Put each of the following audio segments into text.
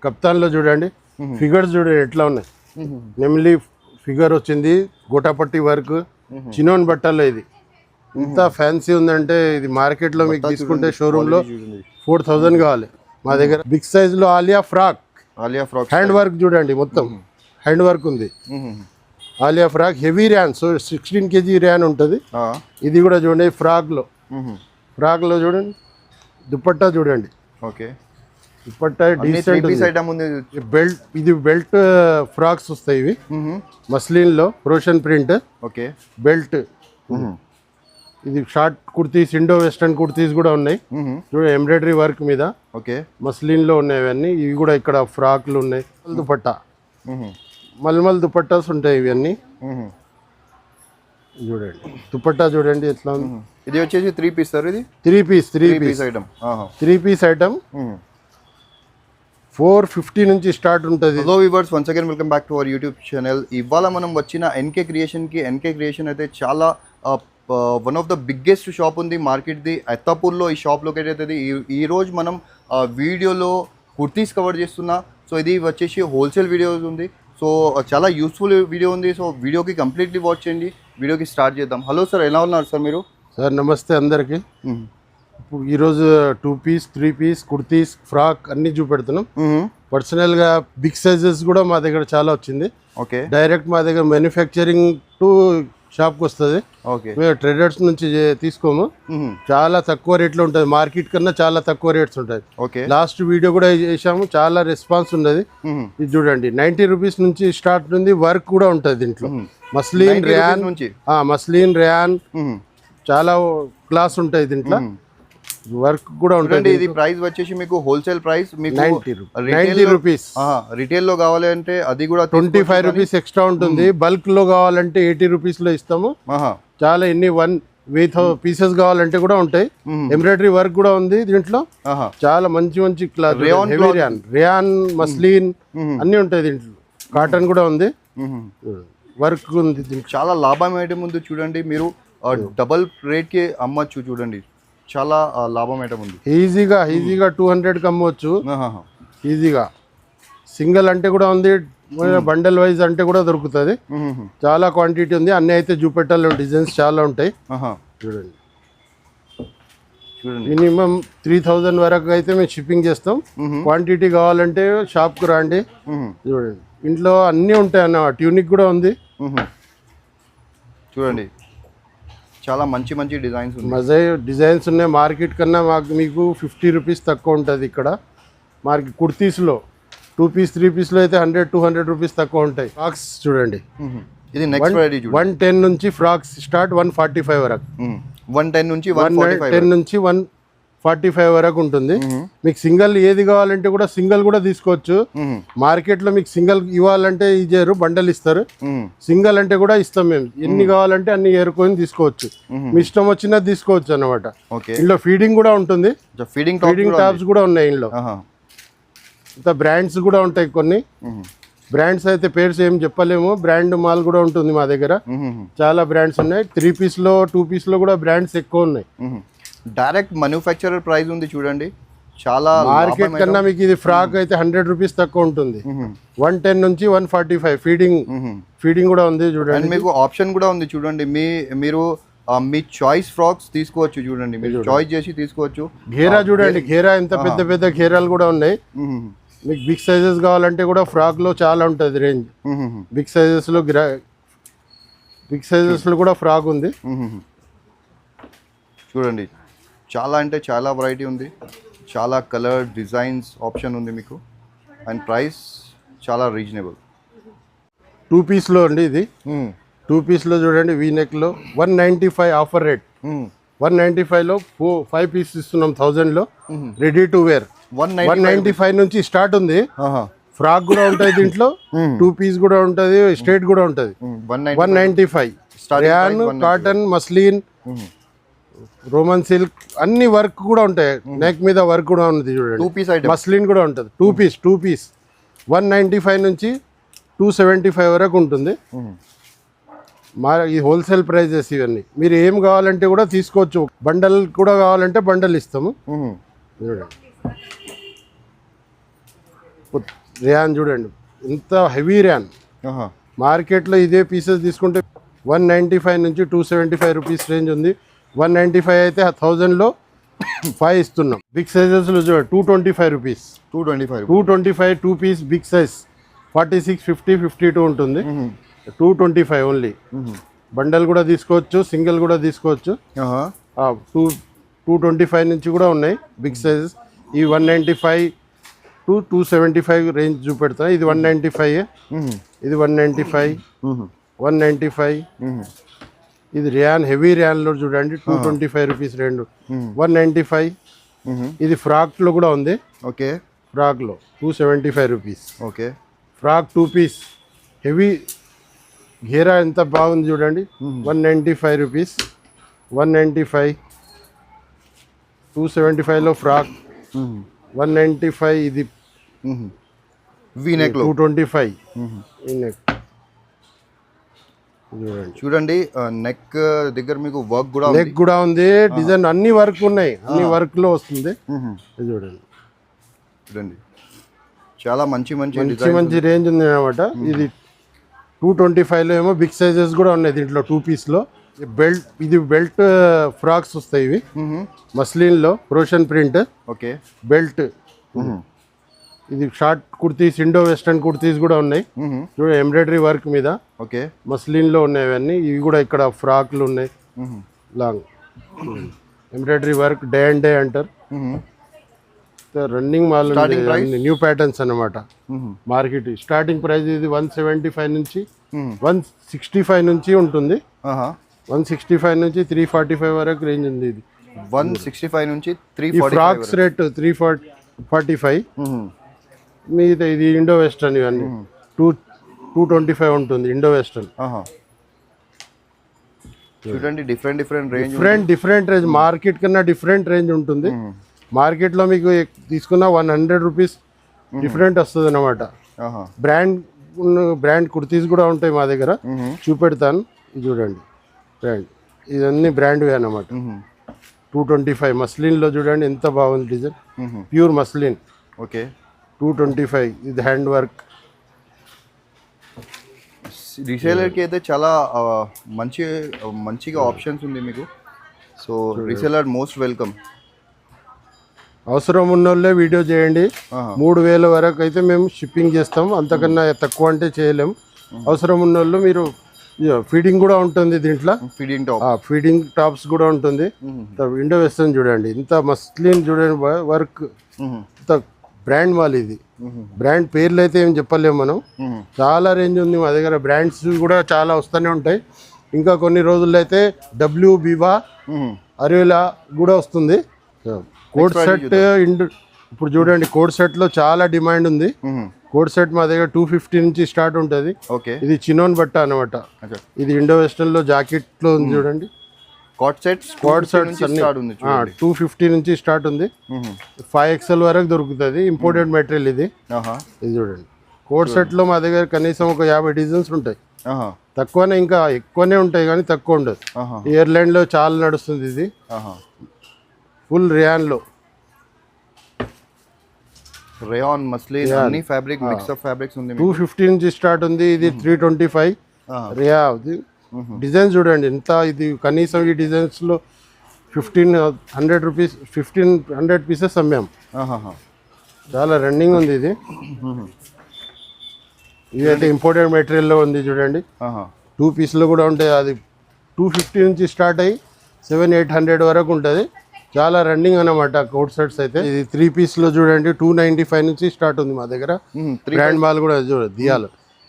కప్తాన్లో చూడండి ఫిగర్స్ చూడండి ఎట్లా ఉన్నాయి. నెమ్లీ ఫిగర్ వచ్చింది, గోటాపట్టి వర్క్, చినోన్ బట్టల్లో ఇది ఇంత ఫ్యాన్సీ ఉందంటే ఇది మార్కెట్లో మీకు తీసుకుంటే షోరూంలో 4000 కావాలి. మా దగ్గర బిగ్ సైజ్లో ఆలియా ఫ్రాక్ హ్యాండ్ వర్క్ చూడండి, మొత్తం హ్యాండ్ వర్క్ ఉంది. Alia frock heavy rayon, so 16 kg rayon ఉంటుంది. ఇది కూడా చూడండి ఫ్రాక్లో చూడండి, దుపట్టా చూడండి. ఓకే, దుపట్టా డీసెంట్ బెల్ట్, ఇది బెల్ట్ ఫ్రాక్స్ వస్తాయి ఇవి మస్లిన్లో రోషన్ ప్రింట్. ఓకే, బెల్ట్ ఇది short kurtis, Indo western kurtis కూడా ఉన్నాయి చూడండి, ఎంబ్రాయిడరీ వర్క్ మీద. ఓకే, మస్లిన్లో ఉన్నాయి ఇవన్నీ. ఇవి కూడా ఇక్కడ ఫ్రాక్లు ఉన్నాయి. దుపట్టా మల్మల్ దుపట్టాస్ ఉంటాయి ఇవన్నీ చూడండి. దుపట్టా చూడండి ఎట్లా ఉంది. ఇది వచ్చేసి 3 పీస్ సార్, ఇది 3 పీస్ ఐటమ్. 3 పీస్ ఐటమ్ 450 నుంచి స్టార్ట్ ఉంటుంది. Hello viewers, once again welcome back to our YouTube channel. ఇవాళ మనం వచ్చిన ఎన్కే క్రియేషన్కి. ఎన్కే క్రియేషన్ అయితే చాలా one of the biggest shop ఉంది మార్కెట్ది, అత్తాపూర్లో ఈ షాప్ లొకేట్ అవుతుంది. ఈరోజు మనం వీడియోలో కుర్తీస్ కవర్ చేస్తున్నా. సో ఇది వచ్చేసి హోల్సేల్ వీడియో ఉంది. సో చాలా యూస్ఫుల్ వీడియో ఉంది. సో వీడియోకి కంప్లీట్లీ వాచ్ చేయండి. వీడియోకి స్టార్ట్ చేద్దాం. హలో సార్, ఎలా ఉన్నారు సార్ మీరు? సార్ నమస్తే అందరికి. ఇప్పుడు ఈరోజు 2 పీస్ 3 పీస్ కుర్తీస్ ఫ్రాక్ అన్ని చూపెడుతున్నాం. పర్సనల్గా బిగ్ సైజెస్ కూడా మా దగ్గర చాలా వచ్చింది. ఓకే, డైరెక్ట్ మా దగ్గర మ్యానుఫ్యాక్చరింగ్ టు షాప్కి వస్తుంది. ఓకే, మేము ట్రేడర్స్ నుంచి తీసుకోము. చాలా తక్కువ రేట్లో ఉంటుంది, మార్కెట్ కన్నా చాలా తక్కువ రేట్స్ ఉంటాయి. ఓకే, లాస్ట్ వీడియో కూడా చేసాము, చాలా రెస్పాన్స్ ఉన్నది. ఇది చూడండి 90 రూపీస్ నుంచి స్టార్ట్ ఉంది. వర్క్ కూడా ఉంటుంది దీంట్లో. మస్లిన్ ర్యాన్ నుంచి, మస్లిన్ ర్యాన్ చాలా క్లాస్ ఉంటాయి దీంట్లో. వర్క్ కూడా ఉంటుంది. ఇది ప్రైస్ వచ్చేసి మీకు హోల్సేల్ ప్రైస్ మీకు 90 రూపీస్. రిటైల్ లో కావాలి అంటే అది కూడా 25 రూపీస్ ఎక్స్ట్రా ఉంటుంది. బల్క్ లో కావాలంటే 80 రూపీస్ లో ఇస్తాము. చాలా ఎన్ని 1000 పీసెస్ కావాలంటే కూడా ఉంటాయి. ఎంబ్రాయిడరీ వర్క్ కూడా ఉంది దీంట్లో. చాలా మంచి మంచి క్లాత్, హెవీ ర్యాన్ మస్లిన్ అన్ని ఉంటాయి దీంట్లో. కాటన్ కూడా ఉంది, వర్క్ ఉంది. చాలా లాభం ఐటమ్ ఉంది చూడండి. మీరు డబల్ రేట్ కి అమ్మచ్చు చూడండి, చాలా లాభం ఐటమ్ ఉంది. ఈజీగా 200కి అమ్మవచ్చు ఈజీగా. సింగిల్ అంటే కూడా ఉంది, బండల్ వైజ్ అంటే కూడా దొరుకుతుంది. చాలా క్వాంటిటీ ఉంది. అన్ని అయితే చూపెట్టాలి, డిజైన్స్ చాలా ఉంటాయి చూడండి. మినిమం 3000 వరకు అయితే మేము షిప్పింగ్ చేస్తాం. క్వాంటిటీ కావాలంటే షాప్కి రండి చూడండి. ఇంట్లో అన్నీ ఉంటాయి అన్న. ట్యూనిక్ కూడా ఉంది చూడండి. చాలా మంచి మంచి డిజైన్స్ డిజైన్స్ ఉన్నాయి. మార్కెట్ కన్నా మీకు 50 రూపీస్ తక్కువ ఉంటుంది ఇక్కడ మార్కెట్. కుర్తీస్లో 2 పీస్ 3 పీస్లో అయితే 100-200 రూపీస్ తక్కువ ఉంటాయి. ఫ్రాక్స్ చూడండి, ఇది నెక్స్ట్ వెరైటీ 110 నుంచి ఫ్రాక్స్ స్టార్ట్ 145 వరకు. 110 నుంచి 145 వరకు ఉంటుంది. మీకు సింగిల్ ఏది కావాలంటే కూడా సింగిల్ కూడా తీసుకోవచ్చు. మార్కెట్ లో మీకు సింగిల్ ఇవ్వాలంటే ఇచ్చారు, బండల్ ఇస్తారు. సింగిల్ అంటే కూడా ఇస్తాం మేము. ఎన్ని కావాలంటే అన్ని ఏరుకొని తీసుకోవచ్చు. మీ ఇష్టం వచ్చినది తీసుకోవచ్చు అన్నమాట. ఇందులో ఫీడింగ్ కూడా ఉంటుంది, ఫీడింగ్ టాప్స్ కూడా ఉన్నాయి ఇందులో. ఇంకా బ్రాండ్స్ కూడా ఉంటాయి కొన్ని. బ్రాండ్స్ అయితే పేర్స్ ఏం చెప్పలేము, బ్రాండ్ మాల్ కూడా ఉంటుంది మా దగ్గర. చాలా బ్రాండ్స్ ఉన్నాయి. 3 పీస్ లో 2 పీస్ లో కూడా బ్రాండ్స్ ఎక్కువ ఉన్నాయి. డైరెక్ట్ మ్యానుఫ్యాక్చరర్ ప్రైస్ ఉంది చూడండి. చాలా మార్కెట్ కన్నా మీకు ఇది ఫ్రాక్ అయితే 100 రూపీస్ తక్కువ ఉంటుంది. 110 నుంచి 145 ఫీడింగ్ కూడా ఉంది చూడండి. మీకు ఆప్షన్ కూడా ఉంది చూడండి. మీరు మీ చాయిస్ ఫ్రాక్స్ తీసుకోవచ్చు చూడండి. మీరు చాయిస్ చేసి తీసుకోవచ్చు. ఘేరా చూడండి, ఘేరా ఎంత పెద్ద పెద్ద ఘేరాలు కూడా ఉన్నాయి. మీకు బిగ్ సైజెస్ కావాలంటే కూడా ఫ్రాక్ లో చాలా ఉంటుంది రేంజ్. బిగ్ సైజెస్ లో కూడా ఫ్రాక్ ఉంది చూడండి. చాలా అంటే చాలా వెరైటీ ఉంది, చాలా కలర్ డిజైన్స్ ఆప్షన్ ఉంది మీకు. అండ్ ప్రైస్ చాలా రీజనబుల్. 2 పీస్లో అండి ఇది. 2 పీస్లో చూడండి, వీ నెక్లో 195 ఆఫర్ రేట్. 195లో 5 పీస్ ఇస్తున్నాం 1000లో. రెడీ టు వేర్ 195 నుంచి స్టార్ట్ ఉంది. ఫ్రాక్ కూడా ఉంటుంది దీంట్లో, 2 పీస్ కూడా ఉంటుంది, స్ట్రేట్ కూడా ఉంటుంది. 195 rayon, cotton, muslin, Roman silk అన్ని వర్క్ కూడా ఉంటాయి. నెక్ మీద వర్క్ కూడా ఉంది చూడండి. 2 పీస్ ఐటమ్ మస్లిన్ కూడా ఉంటుంది. 2 పీస్ 195 నుంచి 275 వరకు ఉంటుంది. ఈ హోల్సేల్ ప్రైజెస్ ఇవన్నీ. మీరు ఏం కావాలంటే కూడా తీసుకోవచ్చు. బండల్ కూడా కావాలంటే బండల్ ఇస్తాము చూడండి. ర్యాన్ చూడండి ఎంత హెవీ ర్యాన్. ఆహా. మార్కెట్లో ఇదే పీసెస్ తీసుకుంటే 195 నుంచి 275 రూపీస్ రేంజ్ ఉంది. 195 అయితే 1000లో 5 ఇస్తున్నాం. బిగ్ సైజెస్లో చూడండి 225 రూపీస్. 225 2 పీస్ బిగ్ సైజ్ 46, 50, 52 ఉంటుంది. 225 ఓన్లీ. బండల్ కూడా తీసుకోవచ్చు, సింగిల్ కూడా తీసుకోవచ్చు. 225 నుంచి కూడా ఉన్నాయి బిగ్ సైజెస్. ఈ 195 to 275 రేంజ్ చూపెడతా. ఇది 195, ఇది 195, 195. ఇది ర్యాన్ హెవీ ర్యాన్లో చూడండి 225 రూపీస్ రెండు. 195. ఇది ఫ్రాక్లో కూడా ఉంది. ఓకే. ఫ్రాక్లో 275 rupees. Okay. Frock 2 piece heavy ఘేరా ఎంత బాగుంది చూడండి. 195 రూపీస్. 195. 275లో ఫ్రాక్ 195. ఇది వి నెక్ లో 225. ఈ నెక్ చూడండి. నెక్ దగ్గర మీకు వర్క్ కూడా నెక్ కూడా ఉంది. డిజైన్ అన్ని వర్క్ ఉన్నాయి, అన్ని వర్క్ లో వస్తుంది. చూడండి చూడండి చాలా మంచి మంచి రేంజ్ ఉంది అనమాట. ఇది 225లో ఏమో బిగ్ సైజెస్ కూడా ఉన్నాయి దీంట్లో 2 పీస్లో. బెల్ట్, ఇది బెల్ట్ ఫ్రాక్స్ వస్తాయి ఇవి మస్లిన్లో క్రోషన్ ప్రింట్. ఓకే. బెల్ట్. ఇది short kurtis, Indo western kurtis కూడా ఉన్నాయి. చూడండి ఎంబ్రాయిడరీ వర్క్ మీద. ఓకే. మస్లిన్లో ఉన్నాయి అవన్నీ. ఇవి కూడా ఇక్కడ ఫ్రాక్లు ఉన్నాయి long embroidery work. Day and day అంటారు. రన్నింగ్ మాల్ న్యూ ప్యాటర్న్స్ అన్నమాట. మార్కెట్ స్టార్టింగ్ ప్రైస్ ఇది 175 నుంచి 165 నుంచి ఉంటుంది. 165 నుంచి 345 వరకు రేంజ్ ఉంది. ఇది 165 నుంచి 345. Frocks rate 345. మీది ఇది ఇండో వెస్టర్న్ ఇవన్నీ 225 ఉంటుంది. ఇండో వెస్టర్న్ చూడండి. డిఫరెంట్ రేంజ్ మార్కెట్ కన్నా డిఫరెంట్ రేంజ్ ఉంటుంది. మార్కెట్లో మీకు తీసుకున్న 100 రూపీస్ డిఫరెంట్ వస్తుంది అన్నమాట. బ్రాండ్ కుర్తీస్ కూడా ఉంటాయి మా దగ్గర, చూపెడతాను. ఇది చూడండి బ్రాండ్, ఇదన్నీ బ్రాండ్వే అన్నమాట. 225 మస్లిన్లో చూడండి ఎంత బాగుంది డిజైన్. Pure muslin. ఓకే. 225. ఇది హ్యాండ్ వర్క్. రీసేలర్కి అయితే చాలా మంచిగా ఆప్షన్స్ ఉంది మీకు. So reseller most welcome. అవసరం ఉన్న వాళ్ళే వీడియో చేయండి. 3000 వరకు అయితే మేము షిప్పింగ్ చేస్తాం, అంతకన్నా తక్కువ అంటే చేయలేం. అవసరం ఉన్న వాళ్ళు మీరు ఫీడింగ్ కూడా ఉంటుంది దీంట్లో. ఫీడింగ్ టాప్స్ కూడా ఉంటుంది. విండో వెస్టర్న్ చూడండి ఇంత మస్లిన్ చూడండి వర్క్. ఇంత బ్రాండ్ మాల్. ఇది బ్రాండ్ పేర్లు అయితే ఏం చెప్పలేము మనం. చాలా రేంజ్ ఉంది మా దగ్గర. బ్రాండ్స్ కూడా చాలా వస్తూనే ఉంటాయి. ఇంకా కొన్ని రోజుల్లో అయితే డబ్ల్యూ బీవా అరేలా కూడా వస్తుంది. కోడ్ సెట్ ఇప్పుడు చూడంండి, కోడ్ సెట్ లో చాలా డిమాండ్ ఉంది. కోడ్ సెట్ మా దగ్గర 250 నుంచి స్టార్ట్ ఉంటుంది. ఇది చినోన్ బట్ట అనమాట. ఇది ఇండో వెస్టర్న్ లో జాకెట్ లో ఉంది చూడండి. కోడ్ సెట్స్ 250 నుంచి స్టార్ట్ ఉంది. 5XL వరకు దొరుకుతుంది. ఇంపోర్టెడ్ మెటీరియల్ ఇది. ఇది చూడండి కోడ్ సెట్ లో మా దగ్గర కనీసం ఒక 50 డిజైన్స్ ఉంటాయి. తక్కువనే, ఇంకా ఎక్కువనే ఉంటాయి కానీ తక్కువ ఉండదు. ఎయిర్లైన్ లో చాలా నడుస్తుంది ఇది. ఫుల్ రేయాన్ మస్లిన్ అన్ని ఫ్యాబ్రిక్ మిక్స్ ఆఫ్ ఫ్యాబ్రిక్స్ ఉంది. 250 నుంచి స్టార్ట్ ఉంది. ఇది 325 రియా. డిజైన్స్ చూడండి ఎంత. ఇది కనీసం ఈ డిజైన్స్ లో 1500 రూపీస్ 1500 పీసెస్ అమ్మాం. చాలా రన్నింగ్ ఉంది ఇది. ఇదైతే ఇంపోర్టెడ్ మెటీరియల్లో ఉంది చూడండి. 2 పీస్లో కూడా ఉంటాయి. అది 250 నుంచి స్టార్ట్ అయ్యి 700-800 వరకు ఉంటుంది. చాలా రన్నింగ్ అన్నమాట కోట్ సెట్స్ అయితే. ఇది 3 పీస్లో చూడండి 295 నుంచి స్టార్ట్ ఉంది మా దగ్గర. బ్రాండ్ మాల్ కూడా చూడండి దియాలు.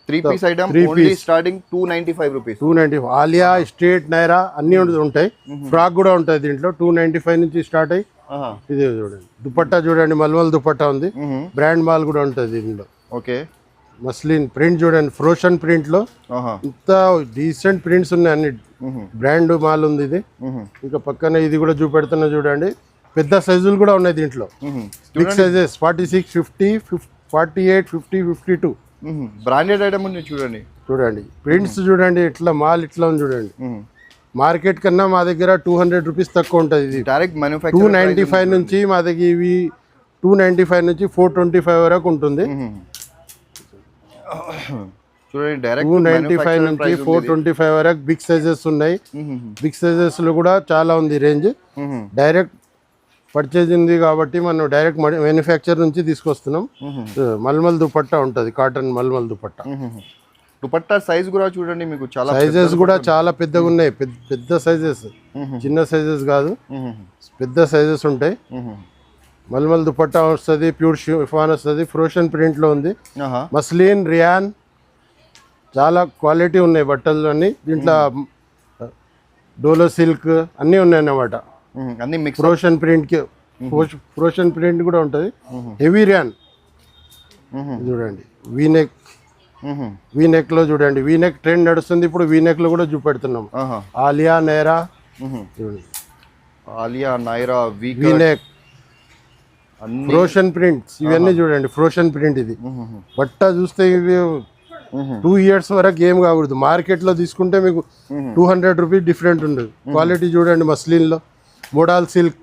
3 piece item only starting 295 rupees. 295 Alia, straight, Naira అన్ని ఉంటాయి. ఫ్రాక్ కూడా ఉంటాయి దీంట్లో. 295 నుంచి స్టార్ట్ అయ్యి ఇది చూడండి. దుపట్టా చూడండి, మల్మల్ దుపట్టా ఉంది. బ్రాండ్ మాల్ కూడా ఉంటుంది దీంట్లో. ఓకే. మస్లిన్ ప్రింట్ చూడండి, ఫ్రోషన్ ప్రింట్ లో ఇంత డీసెంట్ ప్రింట్స్ ఉన్నాయి. అన్ని బ్రాండ్ మాల్ ఉంది ఇది. ఇంకా పక్కన ఇది కూడా చూపెడుతున్నా చూడండి. పెద్ద సైజులు కూడా ఉన్నాయి దీంట్లో. బిగ్ సైజెస్ 46, 50, 48, 50, 52 బ్రాండెడ్ ఐటమ్ ఉంది చూడండి. ప్రింట్స్ చూడండి, ఇట్లా మాల్ ఇట్లా ఉంది చూడండి. మార్కెట్ కన్నా మా దగ్గర 200 రూపీస్ తక్కువ ఉంటుంది. ఇది డైరెక్ట్ మ్యానుఫ్యాక్చర్ 295 నుంచి మా దగ్గర ఇవి 295 నుంచి 425 వరకు ఉంటుంది. చూడండి డైరెక్ట్ 295 నుంచి 425 వరకు బిగ్ సైజెస్ ఉన్నాయి. బిగ్ సైజెస్ లో కూడా చాలా ఉంది రేంజ్. డైరెక్ట్ పర్చేజ్ ఉంది కాబట్టి మనం డైరెక్ట్ మ్యానుఫ్యాక్చర్ నుంచి తీసుకొస్తున్నాం. మల్మల్ దుపట్టా ఉంటుంది, కాటన్ మల్మల్ దుపట్టా. దుపట్టా సైజ్ కూడా చూడండి, మీకు చాలా సైజెస్ కూడా చాలా పెద్దగా ఉన్నాయి. పెద్ద సైజెస్, చిన్న సైజెస్ కాదు, పెద్ద సైజెస్ ఉంటాయి. మల్మల్ దుపట్టా వస్తుంది, ప్యూర్ షిఫాన్ వస్తుంది, ఫ్రోషన్ ప్రింట్ లో ఉంది. మస్లిన్, రియాన్ చాలా క్వాలిటీ ఉన్నాయి బట్టలు అన్ని. దీంట్లో డోలో సిల్క్ అన్నీ ఉన్నాయి అన్నమాట. అన్ని మిక్స్. ఫ్రోషన్ ప్రింట్ కి ఫ్రోషన్ ప్రింట్ కూడా ఉంటుంది. హెవీ ర్యాన్ చూడండి. వీనెక్ లో చూడండి, వీనెక్ ట్రెండ్ నడుస్తుంది ఇప్పుడు. వీనెక్ లో కూడా చూపెడుతున్నాం. ఆలియా, నైరా చూడండి. ఆలియా, నైరా, వీనెక్, ఫ్రోషన్ ప్రింట్స్ ఇవన్నీ చూడండి. ఫ్రోషన్ ప్రింట్ ఇది బట్ట చూస్తే ఇవి 2 years వరకు ఏం కాకూడదు. మార్కెట్ లో తీసుకుంటే మీకు 200 రూపీస్ డిఫరెంట్ ఉండదు. క్వాలిటీ చూడండి. మస్లిన్ లో మోడల్ సిల్క్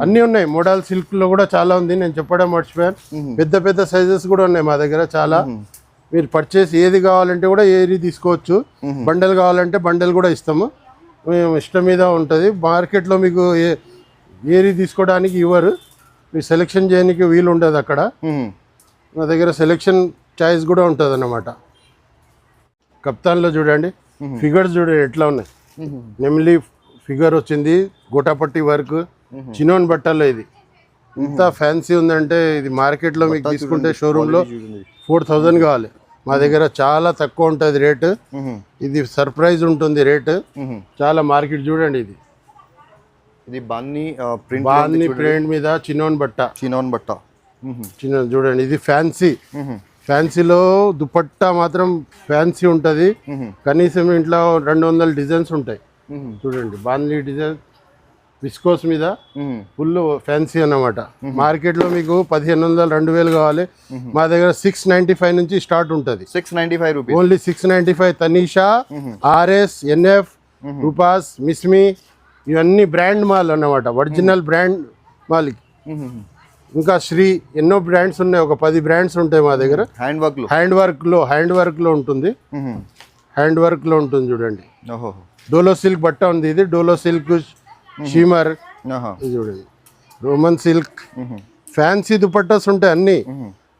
అన్నీ ఉన్నాయి. మోడల్ సిల్క్ లో కూడా చాలా ఉంది, నేను చెప్పడం మర్చిపోయాను. పెద్ద పెద్ద సైజెస్ కూడా ఉన్నాయి మా దగ్గర చాలా. మీరు పర్చేస్ ఏది కావాలంటే కూడా ఏది తీసుకోవచ్చు. బండల్ కావాలంటే బండల్ కూడా ఇస్తాము, మేము ఇష్టం మీద ఉంటుంది. మార్కెట్లో మీకు ఏది తీసుకోవడానికి ఇవ్వరు, మీరు సెలెక్షన్ చేయడానికి వీలు ఉండదు అక్కడ. మా దగ్గర సెలెక్షన్ చాయిస్ కూడా ఉంటుంది అన్నమాట. కప్తాన్లో చూడండి, ఫిగర్స్ చూడండి ఎట్లా ఉన్నాయి. నెమ్లీ ఫిగర్ వచ్చింది, గోటాపట్టి వర్క్, చినోన్ బట్టల్లో. ఇది ఇంత ఫ్యాన్సీ ఉందంటే ఇది మార్కెట్లో మీకు తీసుకుంటే షోరూంలో 4000 కావాలి. మా దగ్గర చాలా తక్కువ ఉంటుంది రేటు. ఇది సర్ప్రైజ్ ఉంటుంది రేటు చాలా. మార్కెట్ చూడండి, ఇది బాన్ని ప్రింట్ మీద చినోన్ బట్ట. చిన్న చూడండి, ఇది ఫ్యాన్సీ. ఫ్యాన్సీలో దుపట్టా మాత్రం ఫ్యాన్సీ ఉంటుంది. కనీసం ఇంట్లో 200 డిజైన్స్ ఉంటాయి చూడండి. బాన్లీ డిజైన్ విస్కోస్ మీద ఫుల్ ఫ్యాన్సీ అన్నమాట. మార్కెట్లో మీకు 1500, 2000 కావాలి. మా దగ్గర 695 నుంచి స్టార్ట్ ఉంటుంది. 695 rupees only 695. Tanisha, RS, NF, Rupas, Mismi ఇవన్నీ బ్రాండ్ మాల్ అన్నమాట. Original brand mall. ఇంకా శ్రీ ఎన్నో బ్రాండ్స్ ఉన్నాయి, ఒక 10 బ్రాండ్స్ ఉంటాయి మా దగ్గర. హ్యాండ్ వర్క్ లో ఉంటుంది. హ్యాండ్ వర్క్ లో ఉంటుంది చూడండి. డోలో సిల్క్ బట్ట ఉంది. ఇది డోలో సిల్క్, షిమర్ చూడండి, రోమన్ సిల్క్. ఫ్యాన్సీ దుపట్టాస్ ఉంటాయి అన్ని.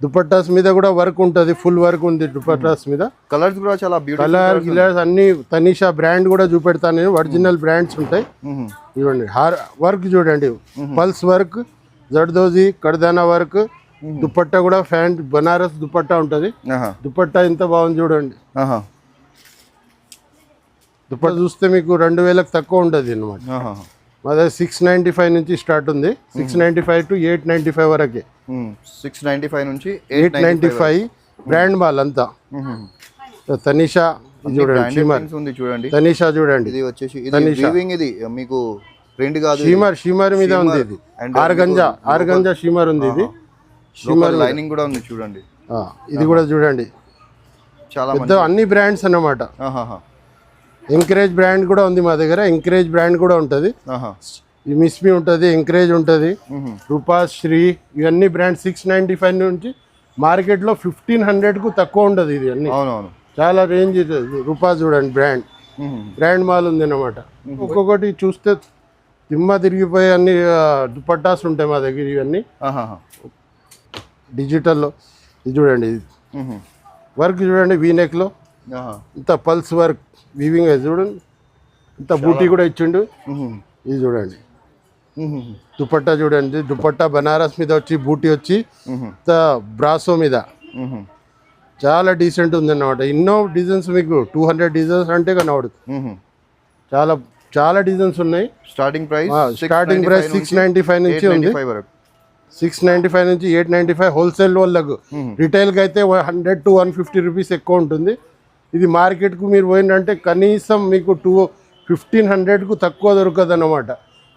దుపట్టాస్ మీద కూడా వర్క్ ఉంటుంది, ఫుల్ వర్క్ ఉంది దుపట్టాస్ మీద. కలర్స్ కూడా చాలా కలర్స్ అన్ని తనీషా బ్రాండ్ కూడా చూపెడతాను నేను. ఒరిజినల్ బ్రాండ్స్ ఉంటాయి చూడండి. వర్క్ చూడండి, పల్స్ వర్క్, జర్దోజీ, కర్దానా వర్క్. దుపట్టా కూడా ఫ్యాన్ బనారస్ దుపట్టా ఉంటుంది. దుపట్టా ఎంత బాగుంది చూడండి. దుపట్టా చూస్తే మీకు 2000 తక్కువ ఉంటుంది అన్నమాట. మా దగ్గర 695 నుంచి స్టార్ట్ ఉంది. 695 to 895 వరకే. 695 నుంచి 895 బ్రాండ్ మాల్ అంతా. తనీషా చూడండి, తనీషా చూడండి. ఇది వచ్చేసి ఇది మీకు ప్రింట్ కాదు, షిమర్ మీద ఉంది. ఇది ఆర్గంజా షిమర్ ఉంది. ఇది షిమర్ లైనింగ్ కూడా ఉంది చూడండి. ఇది కూడా చూడండి, చాలా పెద్ద అన్ని బ్రాండ్స్ అన్నమాట. ఎంకరేజ్ బ్రాండ్ కూడా ఉంది మా దగ్గర. ఎంకరేజ్ బ్రాండ్ కూడా ఉంటుంది. మిస్మి ఉంటుంది, ఎంకరేజ్ ఉంటుంది, రూపాస్, శ్రీ ఇవన్నీ బ్రాండ్. 695 నుంచి మార్కెట్లో 1500కు తక్కువ ఉండదు. ఇది అన్ని చాలా రేంజ్. రూపాస్ చూడండి, బ్రాండ్ మాల్ ఉంది అన్నమాట. ఒక్కొక్కటి చూస్తే దిమ్మ తిరిగిపోయే అన్ని దుపట్టాస్ ఉంటాయి మా దగ్గర. ఇవన్నీ డిజిటల్లో. ఇది చూడండి, వర్క్ చూడండి, వీనెక్లో ఇంత పల్స్ వర్క్, వీవింగ్ చూడండి, ఇంత బూటీ కూడా ఇచ్చిండు. ఇది చూడండి, దుపట్టా చూడండి. దుపట్టా బనారస్ మీద వచ్చి బూటీ వచ్చి ఇంత బ్రాసో మీద చాలా డీసెంట్ ఉంది అన్నమాట. ఎన్నో డిజైన్స్ మీకు 200 డిజైన్స్ అంటే కనబడు. చాలా డిజైన్స్ ఉన్నాయి. స్టార్టింగ్ ప్రైస్ 695 నుంచి ఉంది. 695 నుంచి 895 హోల్సేల్ వాళ్ళకు. రిటైల్కి అయితే 100 to 150 రూపీస్ ఎక్కువ ఉంటుంది. ఇది మార్కెట్కు మీరు పోయిందంటే కనీసం మీకు 1500కు తక్కువ దొరకదు అన్నమాట.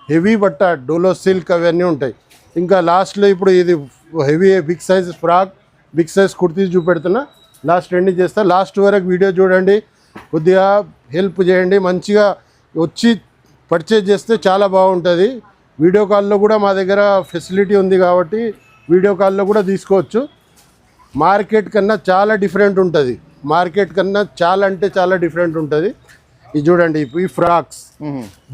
హెవీ బట్ట, డోలో సిల్క్ అవన్నీ ఉంటాయి. ఇంకా లాస్ట్లో ఇప్పుడు ఇది heavy big size frock, big size kurtis చూపెడుతున్నా. లాస్ట్ ఎండింగ్ చేస్తా. లాస్ట్ వరకు వీడియో చూడండి, కొద్దిగా హెల్ప్ చేయండి. మంచిగా వచ్చి పర్చేజ్ చేస్తే చాలా బాగుంటుంది. వీడియో కాల్లో కూడా మా దగ్గర ఫెసిలిటీ ఉంది కాబట్టి వీడియో కాల్లో కూడా తీసుకోవచ్చు. మార్కెట్ కన్నా చాలా డిఫరెంట్ ఉంటుంది. మార్కెట్ కన్నా చాలా అంటే చాలా డిఫరెంట్ ఉంటుంది. ఇది చూడండి, ఈ ఫ్రాక్స్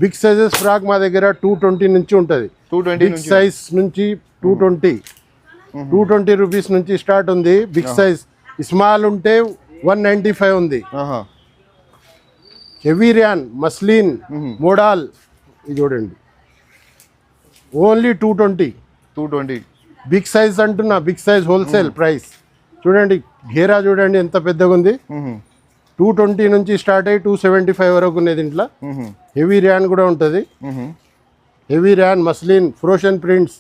బిగ్ సైజెస్ ఫ్రాక్ మా దగ్గర 220 నుంచి ఉంటుంది. 220 బిగ్ సైజ్ నుంచి 220 రూపీస్ నుంచి స్టార్ట్ ఉంది. బిగ్ సైజ్ స్మాల్ ఉంటే 195 ఉంది. హెవీ ర్యాన్ మస్లిన్ మోడాల్ ఇది చూడండి, ఓన్లీ 220. బిగ్ సైజ్ అంటున్నా, బిగ్ సైజ్ హోల్సేల్ ప్రైస్. చూడండి ఘేరా చూడండి ఎంత పెద్దగా ఉంది. 220 నుంచి స్టార్ట్ అయ్యి 275 వరకు ఉన్నాయి దీంట్లో. హెవీ ర్యాన్ కూడా ఉంటుంది. హెవీ ర్యాన్ మస్లిన్ ఫ్రోషన్ ప్రింట్స్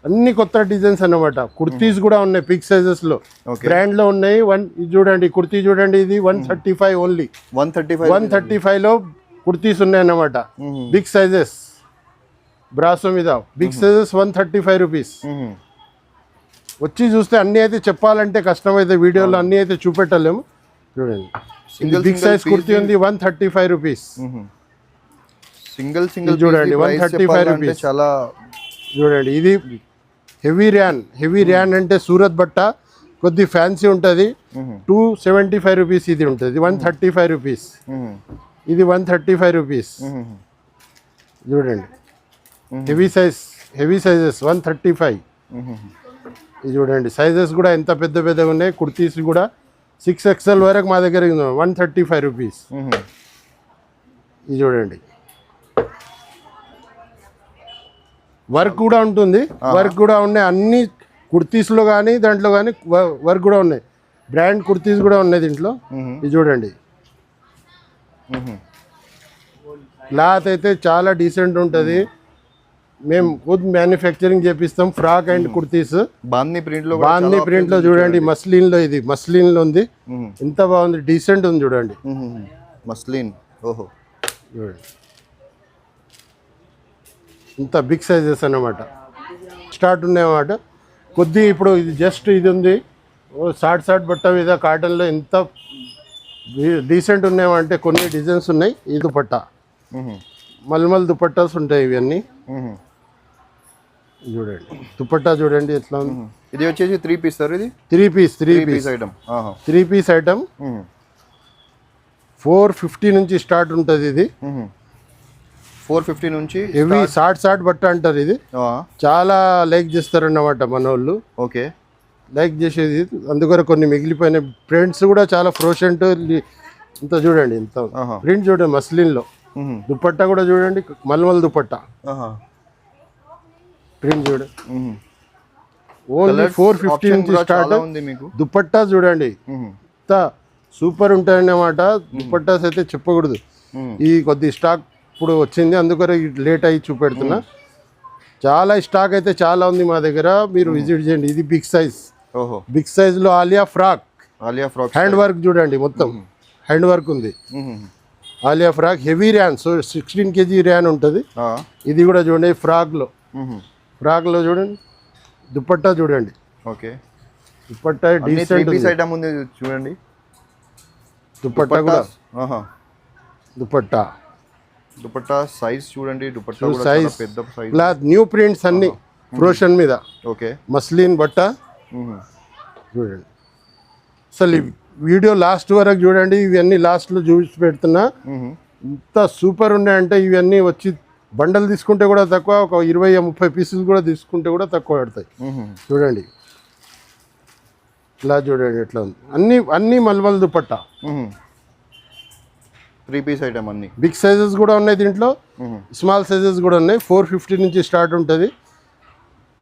అన్ని కొత్త డిజైన్స్ అన్నమాట. కుర్తీస్ కూడా ఉన్నాయి బిగ్ సైజెస్ లో, బ్రాండ్ లో ఉన్నాయి. ఇది చూడండి కుర్తీ చూడండి, ఇది 135 ఓన్లీ. 135 లో కుర్తీస్ ఉన్నాయి అన్నమాట. బిగ్ సైజెస్ బ్రాసో మీద బిగ్ సైజెస్ 135 రూపీస్. వచ్చి చూస్తే అన్ని అయితే చెప్పాలంటే కష్టమైతే, వీడియోలో అన్ని అయితే చూపెట్టలేము. చూడండి బిగ్ సైజ్ కుర్తీ ఉంది 135 రూపీస్. సింగిల్ చూడండి 135 రూపీస్. చాలా చూడండి ఇది హెవీ ర్యాన్ అంటే సూరత్ బట్ట, కొద్ది ఫ్యాన్సీ ఉంటుంది. 275 రూపీస్ ఇది ఉంటుంది. 135 రూపీస్. ఇది 135 రూపీస్. చూడండి హెవీ సైజెస్ 135. ఇది చూడండి సైజెస్ కూడా ఎంత పెద్దగా ఉన్నాయి. కుర్తీస్ కూడా 6XL వరకు మా దగ్గర 135 రూపీస్. ఇది చూడండి వర్క్ కూడా ఉంటుంది. వర్క్ కూడా ఉన్నాయి అన్ని కుర్తీస్లో కానీ దాంట్లో కానీ వర్క్ కూడా ఉన్నాయి. బ్రాండ్ కుర్తీస్ కూడా ఉన్నాయి దీంట్లో. ఇది చూడండి క్లాత్ అయితే చాలా డీసెంట్ ఉంటుంది. మేము ఖుద్ మ్యానుఫ్యాక్చరింగ్ చేపిస్తాం ఫ్రాక్ అండ్ కుర్తీస్. బాందీ ప్రింట్ లో చూడండి మస్లిన్ లో, ఇది మస్లిన్ లో ఉంది. ఎంత బాగుంది, డీసెంట్ ఉంది చూడండి. మస్లిన్ ఓహో చూడండి ఇంత బిగ్ సైజెస్ అన్నమాట. స్టార్ట్ ఉన్నాయన్నమాట కొద్ది. ఇప్పుడు ఇది జస్ట్ ఇది ఉంది షార్ట్ బట్ట మీద కాటన్లో ఎంత డీసెంట్ ఉన్నాయంటే కొన్ని డిజైన్స్ ఉన్నాయి. ఈ దుపట్టా మల్మల్ దుపట్టాస్ ఉంటాయి ఇవన్నీ. చూడండి దుపట్టా చూడండి ఎట్లా ఉంది. ఇది వచ్చేసి 3 పీస్ సార్. ఇది 3 పీస్ ఐటమ్. 3 పీస్ ఐటమ్ 450 నుంచి స్టార్ట్ ఉంటుంది. ఇది 450 నుంచి హెవీ షార్ట్ బట్ట అంటారు. ఇది చాలా లైక్ చేస్తారు అన్నమాట మన వాళ్ళు. ఓకే లైక్ చేసేది అందుకని కొన్ని మిగిలిపోయిన ప్రింట్స్ కూడా చాలా ఫ్రోషెంట్. ఇంత చూడండి ఇంత ప్రింట్ చూడండి మస్లిన్ లో. దుపట్టా కూడా చూడండి మల్మల్ దుపట్టా ప్రింట్ చూడండి. ఓన్లీ 450 నుంచి స్టార్ట్. దుపట్టా చూడండి ఇంత సూపర్ ఉంటాయన్నమాట. దుపట్టాస్ అయితే చెప్పకూడదు. ఈ కొద్ది స్టాక్ ఇప్పుడు వచ్చింది అందుకని లేట్ అయ్యి చూపెడుతున్నా. చాలా స్టాక్ అయితే చాలా ఉంది మా దగ్గర, మీరు విజిట్ చేయండి. ఇది బిగ్ సైజ్ లో ఆలియా ఫ్రాక్ హ్యాండ్ వర్క్ చూడండి, మొత్తం హ్యాండ్ వర్క్ ఉంది. Alia frock heavy rayon, so 16 kg rayon ఉంటుంది. ఇది కూడా చూడండి ఫ్రాక్ లో చూడండి. దుపట్టా చూడండి. ఓకే దుపట్టా డీసెంట్ ఐటమ్ ఉంది చూడండి. దుపట్టా కూడా దుపట్టా సైజ్ చూడండి. దుపట్టా కూడా చాలా పెద్ద సైజ్. క్లాత్ న్యూ ప్రింట్స్ అన్ని ఫ్రోషన్ మీద. ఓకే మస్లిన్ బట్ట చూడండి. అసలు వీడియో లాస్ట్ వరకు చూడండి. ఇవన్నీ లాస్ట్లో చూసి పెడుతున్నా. ఇంత సూపర్ ఉన్నాయంటే ఇవన్నీ వచ్చి బండలు తీసుకుంటే కూడా తక్కువ, ఒక 20-30 పీసులు కూడా తీసుకుంటే కూడా తక్కువ పడతాయి. చూడండి ఇలా చూడండి ఎట్లా ఉంది. అన్ని మల్మల్ దుపట్టా 3 పీస్ ఐటమ్ అన్ని. బిగ్ సైజెస్ కూడా ఉన్నాయి దీంట్లో, స్మాల్ సైజెస్ కూడా ఉన్నాయి. 450 నుంచి స్టార్ట్ ఉంటుంది.